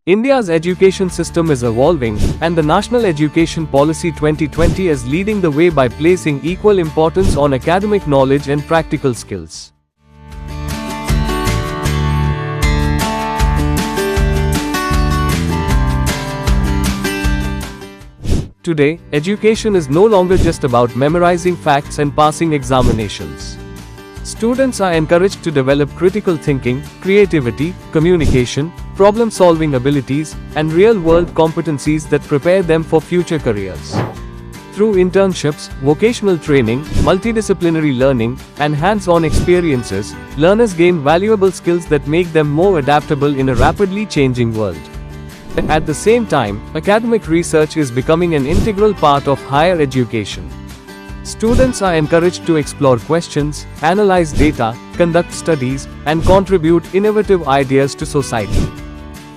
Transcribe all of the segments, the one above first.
India's education system is evolving, and the National Education Policy 2020 is leading the way by placing equal importance on academic knowledge and practical skills. Today, education is no longer just about memorizing facts and passing examinations. Students are encouraged to develop critical thinking, creativity, communication, problem-solving abilities, and real-world competencies that prepare them for future careers. Through internships, vocational training, multidisciplinary learning, and hands-on experiences, learners gain valuable skills that make them more adaptable in a rapidly changing world. At the same time, academic research is becoming an integral part of higher education. Students are encouraged to explore questions, analyze data, conduct studies, and contribute innovative ideas to society.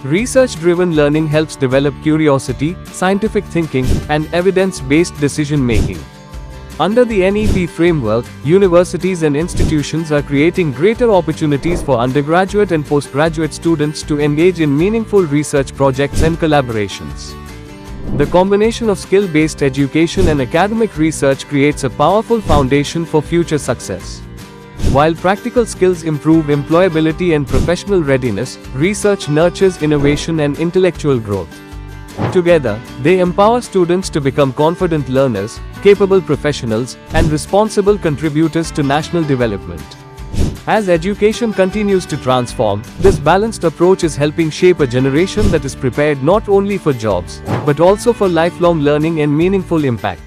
Research-driven learning helps develop curiosity, scientific thinking, and evidence-based decision-making. Under the NEP framework, universities and institutions are creating greater opportunities for undergraduate and postgraduate students to engage in meaningful research projects and collaborations. The combination of skill-based education and academic research creates a powerful foundation for future success. While practical skills improve employability and professional readiness, research nurtures innovation and intellectual growth. Together, they empower students to become confident learners, capable professionals, and responsible contributors to national development. As education continues to transform, this balanced approach is helping shape a generation that is prepared not only for jobs, but also for lifelong learning and meaningful impact.